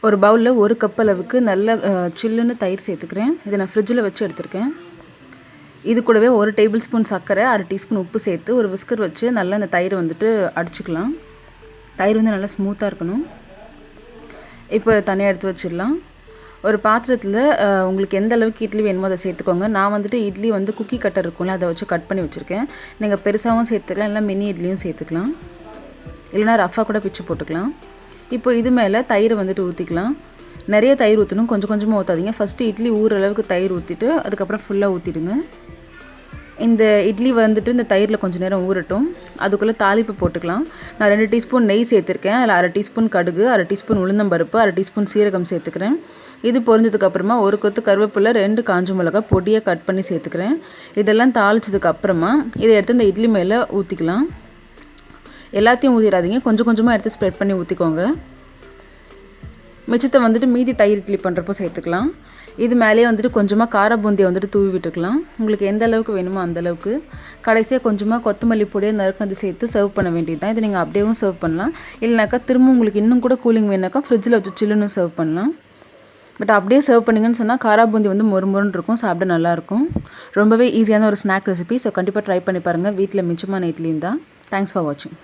ஒரு பவுலில் 1 கப் அளவுக்கு நல்ல சில்லுன்னு தயிர் சேர்த்துக்கிறேன். இதை நான் ஃப்ரிட்ஜில் வச்சு எடுத்திருக்கேன். இது கூடவே 1 டேபிள் ஸ்பூன் சர்க்கரை, 1/2 டீஸ்பூன் உப்பு சேர்த்து ஒரு விஸ்கர் வச்சு நல்லா இந்த தயிரை வந்துட்டு அடிச்சுக்கலாம். தயிர் வந்து நல்லா ஸ்மூத்தாக இருக்கணும். இப்போ தனியாக எடுத்து வச்சிடலாம். ஒரு பாத்திரத்தில் உங்களுக்கு எந்த அளவுக்கு இட்லி வேணுமோ அதை சேர்த்துக்கோங்க. நான் வந்துட்டு இட்லி வந்து குக்கி கட்டர் இருக்கும்ல, அதை வச்சு கட் பண்ணி வச்சுருக்கேன். நீங்கள் பெருசாகவும் சேர்த்துக்கலாம், இல்லை மினி இட்லியும் சேர்த்துக்கலாம், இல்லைனா ரஃபாக கூட பிச்சு போட்டுக்கலாம். இப்போ இது மேலே தயிரை வந்துட்டு ஊற்றிக்கலாம். நிறைய தயிர் ஊற்றணும், கொஞ்சம் கொஞ்சமாக ஊற்றாதீங்க. ஃபஸ்ட்டு இட்லி ஊற அளவுக்கு தயிர் ஊற்றிட்டு அதுக்கப்புறம் ஃபுல்லாக ஊற்றிடுங்க. இந்த இட்லி வந்துட்டு இந்த தயிரில் கொஞ்சம் நேரம் ஊறட்டும். அதுக்குள்ளே தாளிப்பு போட்டுக்கலாம். நான் 2 டீஸ்பூன் நெய் சேர்த்துருக்கேன். அதில் 1/2 டீஸ்பூன் கடுகு, 1/2 டீஸ்பூன் உளுந்தம்பருப்பு, 1/2 டீஸ்பூன் சீரகம் சேர்த்துக்கிறேன். இது பொரிஞ்சதுக்கப்புறமா 1 கொத்து கருவேப்பிலை, 2 காஞ்ச மிளகாய் பொடியாக கட் பண்ணி சேர்த்துக்கிறேன். இதெல்லாம் தாளிச்சதுக்கப்புறமா இதை எடுத்து இந்த இட்லி மேலே ஊற்றிக்கலாம். எல்லாத்தையும் ஊற்றிடாதீங்க, கொஞ்சம் கொஞ்சமாக எடுத்து ஸ்ப்ரெட் பண்ணி ஊற்றிக்கோங்க. மிச்சத்தை வந்துட்டு மீதி தயிர் இட்லி பண்ணுறப்போ சேர்த்துக்கலாம். இது மேலேயே வந்துட்டு கொஞ்சமாக கார பூந்தியை வந்துட்டு தூவி விட்டுக்கலாம். உங்களுக்கு எந்த அளவுக்கு வேணுமோ அந்தளவுக்கு. கடைசியாக கொஞ்சமாக கொத்தமல்லி பொடியை நறுக்கினது சேர்த்து சர்வ் பண்ண வேண்டியது தான். இதை நீங்கள் அப்படியேவும் சர்வ் பண்ணலாம், இல்லைனாக்கா திரும்ப உங்களுக்கு இன்னும் கூட கூலிங் வேணாக்கா ஃப்ரிட்ஜில் வச்சு சில்லுன்னு சர்வ் பண்ணலாம். பட் அப்படியே சர்வ் பண்ணிங்கன்னு சொன்னால் காரா பூந்தி வந்து மொறுமொறுன்னு இருக்கும், சாப்பிட நல்லாயிருக்கும். ரொம்பவே ஈஸியான ஒரு ஸ்நாக் ரெசிபி. ஸோ கண்டிப்பாக ட்ரை பண்ணி பாருங்கள். வீட்டில் மிச்சமான இட்லி இருந்தால். தேங்க்ஸ் ஃபார் வாட்சிங்.